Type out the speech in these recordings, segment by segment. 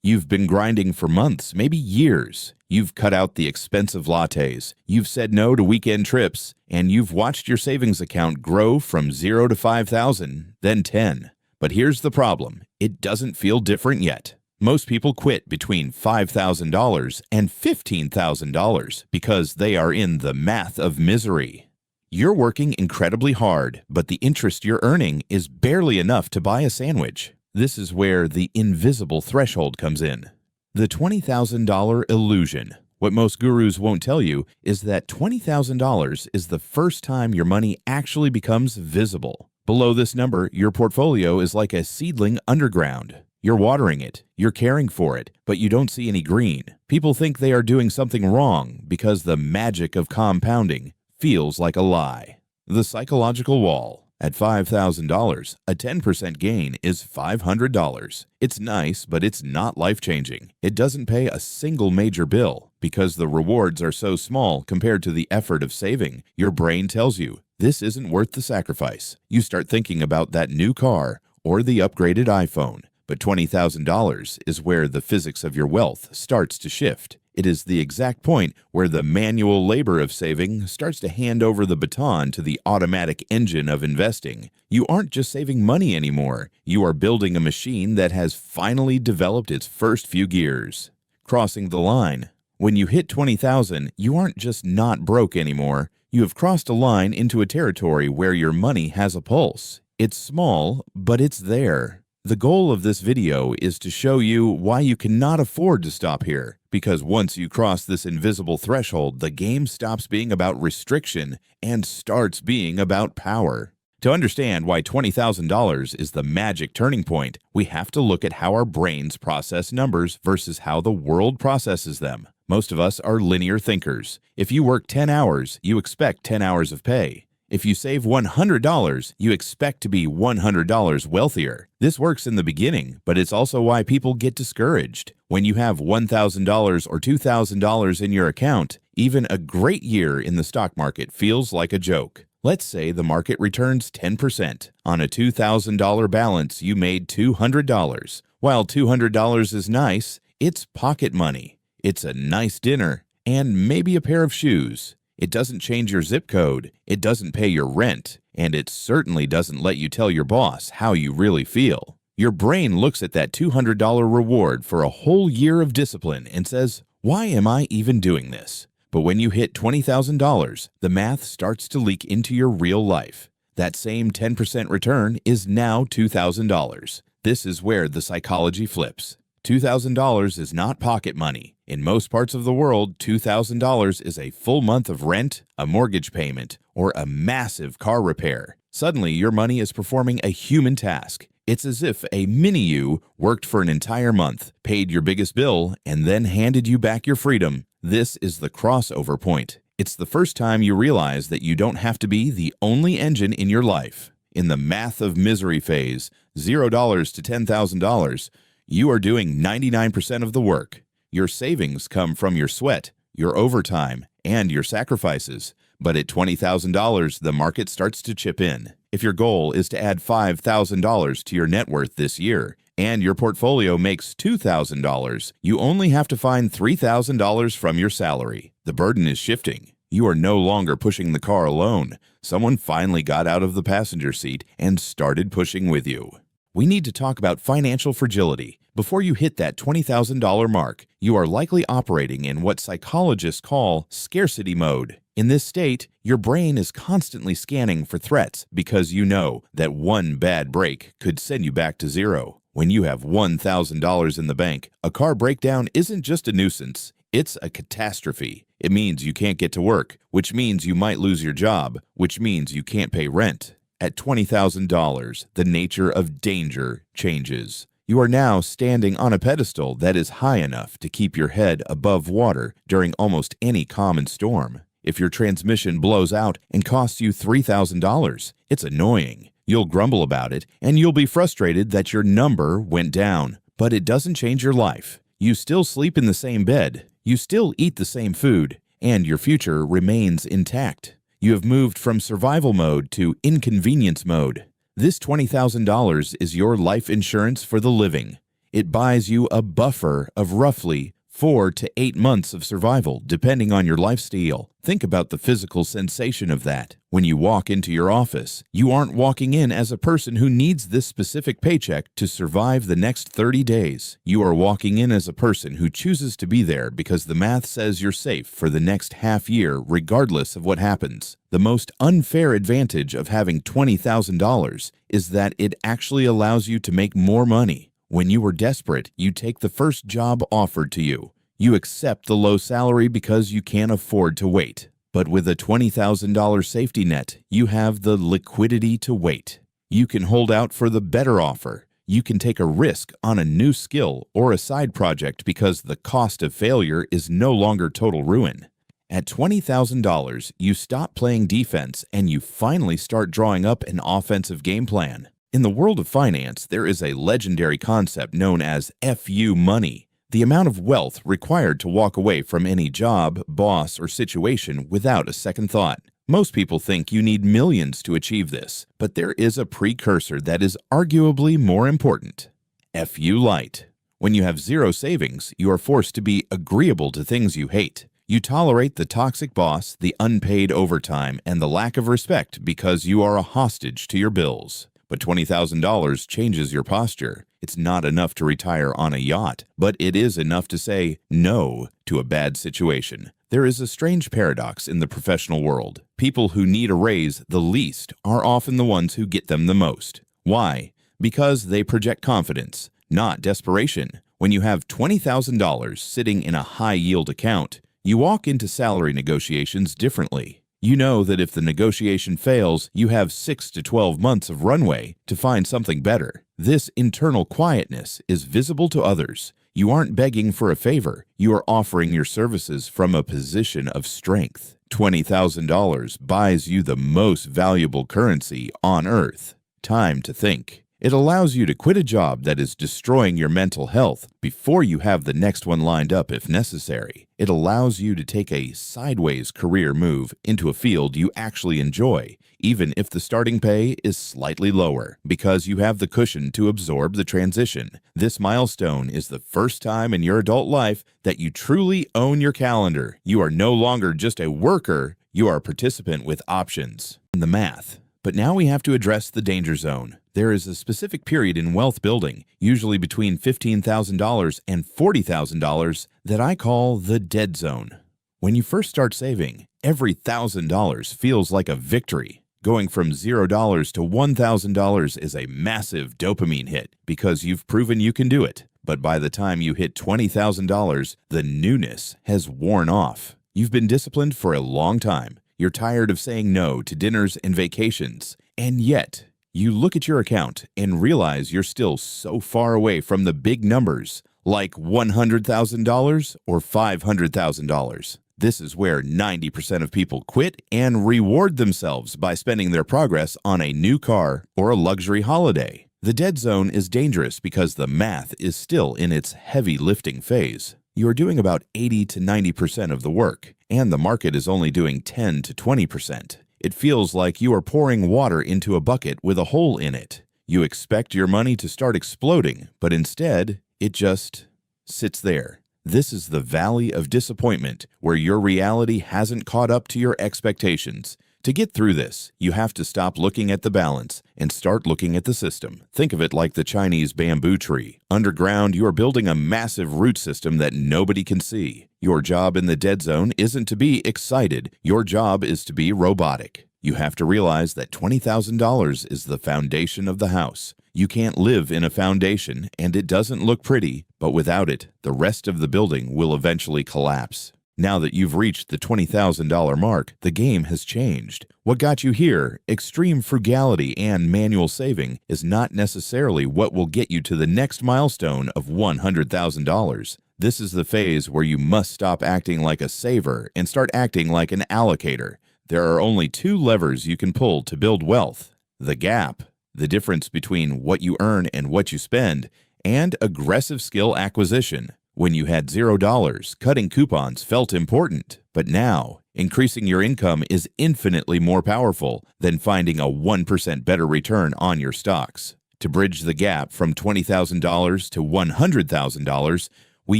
You've been grinding for months, maybe years. You've cut out the expensive lattes. You've said no to weekend trips, and you've watched your savings account grow from 0 to 5,000, then 10. But here's the problem. It doesn't feel different yet. Most people quit between $5,000 and $15,000 because they are in the math of misery. You're working incredibly hard, but the interest you're earning is barely enough to buy a sandwich. This is where the invisible threshold comes in. The $20,000 illusion. What most gurus won't tell you is that $20,000 is the first time your money actually becomes visible. Below this number, your portfolio is like a seedling underground. You're watering it, you're caring for it, but you don't see any green. People think they are doing something wrong because the magic of compounding feels like a lie. The psychological wall. At $5,000, a 10% gain is $500. It's nice, but it's not life-changing. It doesn't pay a single major bill. Because the rewards are so small compared to the effort of saving, your brain tells you, this isn't worth the sacrifice. You start thinking about that new car or the upgraded iPhone. But $20,000 is where the physics of your wealth starts to shift. It is the exact point where the manual labor of saving starts to hand over the baton to the automatic engine of investing. You aren't just saving money anymore. You are building a machine that has finally developed its first few gears. Crossing the line. When you hit $20,000, you aren't just not broke anymore. You have crossed a line into a territory where your money has a pulse. It's small, but it's there. The goal of this video is to show you why you cannot afford to stop here, because once you cross this invisible threshold, the game stops being about restriction and starts being about power. To understand why $20,000 is the magic turning point, we have to look at how our brains process numbers versus how the world processes them. Most of us are linear thinkers. If you work 10 hours, you expect 10 hours of pay. If you save $100, you expect to be $100 wealthier. This works in the beginning, but it's also why people get discouraged. When you have $1,000 or $2,000 in your account, even a great year in the stock market feels like a joke. Let's say the market returns 10%. On a $2,000 balance, you made $200. While $200 is nice, it's pocket money. It's a nice dinner and maybe a pair of shoes. It doesn't change your zip code, it doesn't pay your rent, and it certainly doesn't let you tell your boss how you really feel. Your brain looks at that $200 reward for a whole year of discipline and says, why am I even doing this? But when you hit $20,000, the math starts to leak into your real life. That same 10% return is now $2,000. This is where the psychology flips. $2,000 is not pocket money. In most parts of the world, $2,000 is a full month of rent, a mortgage payment, or a massive car repair. Suddenly, your money is performing a human task. It's as if a mini-you worked for an entire month, paid your biggest bill, and then handed you back your freedom. This is the crossover point. It's the first time you realize that you don't have to be the only engine in your life. In the math of misery phase, $0 to $10,000, you are doing 99% of the work. Your savings come from your sweat, your overtime, and your sacrifices. But at $20,000, the market starts to chip in. If your goal is to add $5,000 to your net worth this year, and your portfolio makes $2,000, you only have to find $3,000 from your salary. The burden is shifting. You are no longer pushing the car alone. Someone finally got out of the passenger seat and started pushing with you. We need to talk about financial fragility. Before you hit that $20,000 mark, you are likely operating in what psychologists call scarcity mode. In this state, your brain is constantly scanning for threats because you know that one bad break could send you back to zero. When you have $1,000 in the bank, a car breakdown isn't just a nuisance, it's a catastrophe. It means you can't get to work, which means you might lose your job, which means you can't pay rent. At $20,000, the nature of danger changes. You are now standing on a pedestal that is high enough to keep your head above water during almost any common storm. If your transmission blows out and costs you $3,000, it's annoying. You'll grumble about it, and you'll be frustrated that your number went down. But it doesn't change your life. You still sleep in the same bed, you still eat the same food, and your future remains intact. You have moved from survival mode to inconvenience mode. This $20,000 is your life insurance for the living. It buys you a buffer of roughly 4 to 8 months of survival, depending on your lifestyle. Think about the physical sensation of that. When you walk into your office, you aren't walking in as a person who needs this specific paycheck to survive the next 30 days. You are walking in as a person who chooses to be there because the math says you're safe for the next half year, regardless of what happens. The most unfair advantage of having $20,000 is that it actually allows you to make more money. When you are desperate, you take the first job offered to you. You accept the low salary because you can't afford to wait. But with a $20,000 safety net, you have the liquidity to wait. You can hold out for the better offer. You can take a risk on a new skill or a side project because the cost of failure is no longer total ruin. At $20,000, you stop playing defense and you finally start drawing up an offensive game plan. In the world of finance, there is a legendary concept known as FU money, the amount of wealth required to walk away from any job, boss, or situation without a second thought. Most people think you need millions to achieve this, but there is a precursor that is arguably more important. FU Lite. When you have zero savings, you are forced to be agreeable to things you hate. You tolerate the toxic boss, the unpaid overtime, and the lack of respect because you are a hostage to your bills. But $20,000 changes your posture. It's not enough to retire on a yacht, but it is enough to say no to a bad situation. There is a strange paradox in the professional world. People who need a raise the least are often the ones who get them the most. Why? Because they project confidence, not desperation. When you have $20,000 sitting in a high-yield account, you walk into salary negotiations differently. You know that if the negotiation fails, you have 6 to 12 months of runway to find something better. This internal quietness is visible to others. You aren't begging for a favor. You are offering your services from a position of strength. $20,000 buys you the most valuable currency on earth: time to think. It allows you to quit a job that is destroying your mental health before you have the next one lined up if necessary. It allows you to take a sideways career move into a field you actually enjoy, even if the starting pay is slightly lower, because you have the cushion to absorb the transition. This milestone is the first time in your adult life that you truly own your calendar. You are no longer just a worker, you are a participant with options. The math. But now we have to address the danger zone. There is a specific period in wealth building, usually between $15,000 and $40,000, that I call the dead zone. When you first start saving, every $1,000 feels like a victory. Going from $0 to $1,000 is a massive dopamine hit because you've proven you can do it. But by the time you hit $20,000, the newness has worn off. You've been disciplined for a long time. You're tired of saying no to dinners and vacations, and yet you look at your account and realize you're still so far away from the big numbers, like $100,000 or $500,000. This is where 90% of people quit and reward themselves by spending their progress on a new car or a luxury holiday. The dead zone is dangerous because the math is still in its heavy lifting phase. You are doing about 80 to 90% of the work, and the market is only doing 10 to 20%. It feels like you are pouring water into a bucket with a hole in it. You expect your money to start exploding, but instead, it just sits there. This is the valley of disappointment, where your reality hasn't caught up to your expectations. To get through this, you have to stop looking at the balance and start looking at the system. Think of it like the Chinese bamboo tree. Underground, you are building a massive root system that nobody can see. Your job in the dead zone isn't to be excited. Your job is to be robotic. You have to realize that $20,000 is the foundation of the house. You can't live in a foundation, and it doesn't look pretty, but without it, the rest of the building will eventually collapse. Now that you've reached the $20,000 mark, the game has changed. What got you here, extreme frugality and manual saving, is not necessarily what will get you to the next milestone of $100,000. This is the phase where you must stop acting like a saver and start acting like an allocator. There are only two levers you can pull to build wealth: the gap, the difference between what you earn and what you spend, and aggressive skill acquisition. When you had $0, cutting coupons felt important, but now, increasing your income is infinitely more powerful than finding a 1% better return on your stocks. To bridge the gap from $20,000 to $100,000, we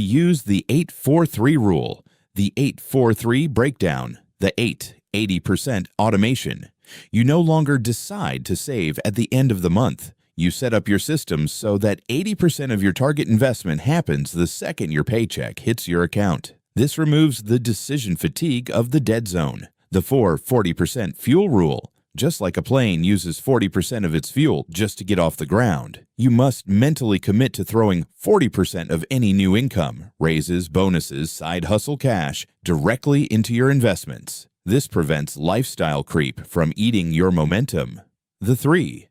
use the 8-4-3 rule, the 8-4-3 breakdown, the 80% automation. You no longer decide to save at the end of the month. You set up your systems so that 80% of your target investment happens the second your paycheck hits your account. This removes the decision fatigue of the dead zone. The 40% fuel rule. Just like a plane uses 40% of its fuel just to get off the ground, you must mentally commit to throwing 40% of any new income, raises, bonuses, side hustle cash, directly into your investments. This prevents lifestyle creep from eating your momentum. The 3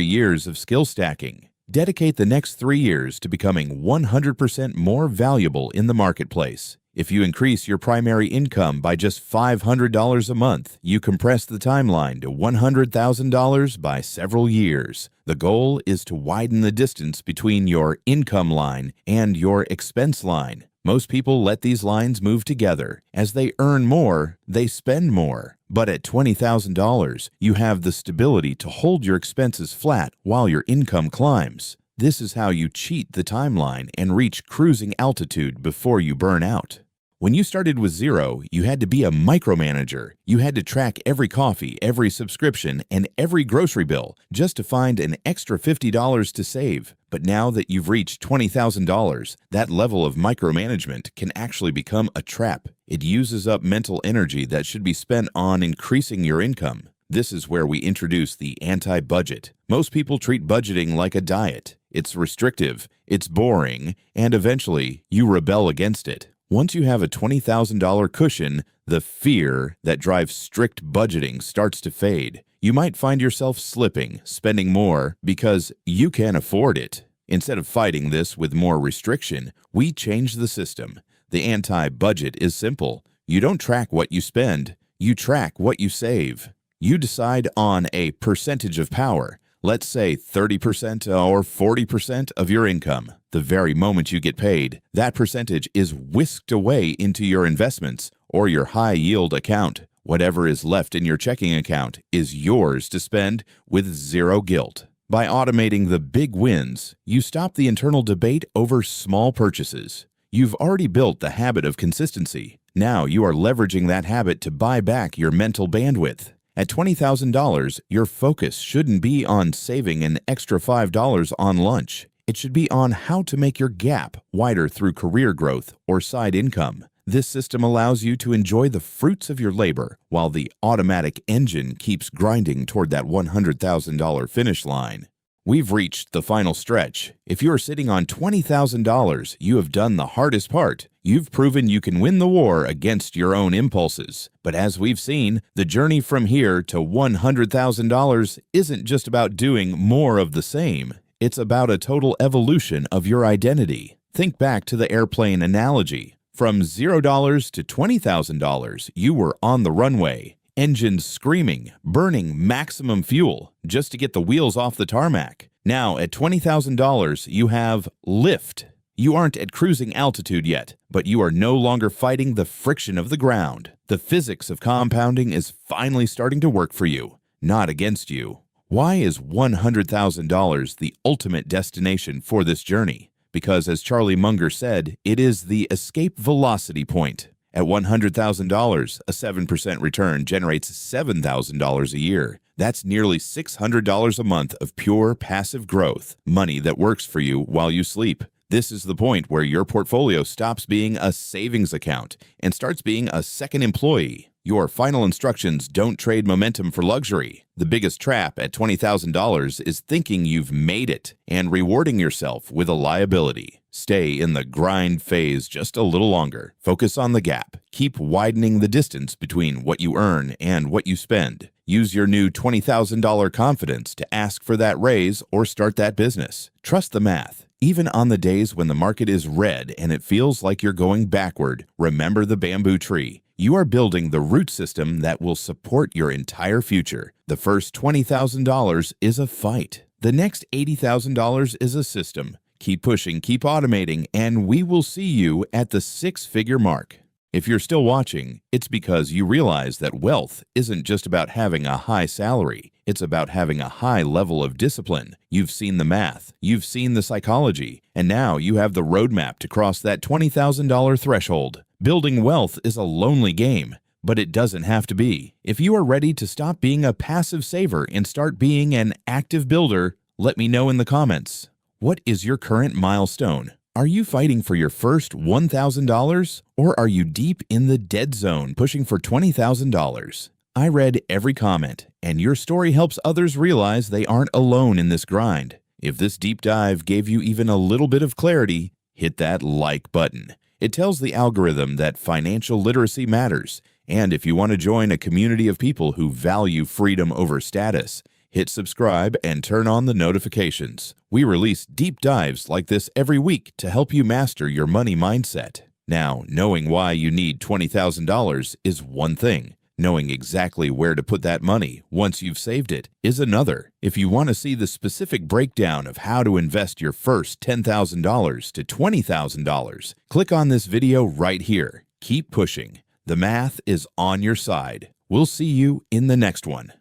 years of skill stacking. Dedicate the next 3 years to becoming 100% more valuable in the marketplace. If you increase your primary income by just $500 a month, you compress the timeline to $100,000 by several years. The goal is to widen the distance between your income line and your expense line. Most people let these lines move together. As they earn more, they spend more. But at $20,000, you have the stability to hold your expenses flat while your income climbs. This is how you cheat the timeline and reach cruising altitude before you burn out. When you started with zero, you had to be a micromanager. You had to track every coffee, every subscription, and every grocery bill just to find an extra $50 to save. But now that you've reached $20,000, that level of micromanagement can actually become a trap. It uses up mental energy that should be spent on increasing your income. This is where we introduce the anti-budget. Most people treat budgeting like a diet. It's restrictive, it's boring, and eventually you rebel against it. Once you have a $20,000 cushion, the fear that drives strict budgeting starts to fade. You might find yourself slipping, spending more because you can't afford it. Instead of fighting this with more restriction, we change the system. The anti-budget is simple. You don't track what you spend, you track what you save. You decide on a percentage of power. Let's say 30% or 40% of your income. The very moment you get paid, that percentage is whisked away into your investments or your high-yield account. Whatever is left in your checking account is yours to spend with zero guilt. By automating the big wins, you stop the internal debate over small purchases. You've already built the habit of consistency. Now you are leveraging that habit to buy back your mental bandwidth. At $20,000, your focus shouldn't be on saving an extra $5 on lunch. It should be on how to make your gap wider through career growth or side income. This system allows you to enjoy the fruits of your labor while the automatic engine keeps grinding toward that $100,000 finish line. We've reached the final stretch. If you're sitting on $20,000, you have done the hardest part. You've proven you can win the war against your own impulses. But as we've seen, the journey from here to $100,000 isn't just about doing more of the same. It's about a total evolution of your identity. Think back to the airplane analogy. From $0 to $20,000, you were on the runway. Engines screaming, burning maximum fuel just to get the wheels off the tarmac. Now, at $20,000, you have lift. You aren't at cruising altitude yet, but you are no longer fighting the friction of the ground. The physics of compounding is finally starting to work for you, not against you. Why is $100,000 the ultimate destination for this journey? Because, as Charlie Munger said, it is the escape velocity point. At $100,000, a 7% return generates $7,000 a year. That's nearly $600 a month of pure passive growth, money that works for you while you sleep. This is the point where your portfolio stops being a savings account and starts being a second employee. Your final instructions don't trade momentum for luxury. The biggest trap at $20,000 is thinking you've made it and rewarding yourself with a liability. Stay in the grind phase just a little longer. Focus on the gap. Keep widening the distance between what you earn and what you spend. Use your new $20,000 confidence to ask for that raise or start that business. Trust the math. Even on the days when the market is red and it feels like you're going backward, remember the bamboo tree. You are building the root system that will support your entire future. The first $20,000 is a fight. The next $80,000 is a system. Keep pushing, keep automating, and we will see you at the six-figure mark. If you're still watching, it's because you realize that wealth isn't just about having a high salary. It's about having a high level of discipline. You've seen the math, you've seen the psychology, and now you have the roadmap to cross that $20,000 threshold. Building wealth is a lonely game, but it doesn't have to be. If you are ready to stop being a passive saver and start being an active builder, let me know in the comments. What is your current milestone? Are you fighting for your first $1,000, or are you deep in the dead zone pushing for $20,000? I read every comment, and your story helps others realize they aren't alone in this grind. If this deep dive gave you even a little bit of clarity, hit that like button. It tells the algorithm that financial literacy matters, and if you want to join a community of people who value freedom over status, hit subscribe and turn on the notifications. We release deep dives like this every week to help you master your money mindset. Now, knowing why you need $20,000 is one thing. Knowing exactly where to put that money once you've saved it is another. If you want to see the specific breakdown of how to invest your first $10,000 to $20,000, click on this video right here. Keep pushing. The math is on your side. We'll see you in the next one.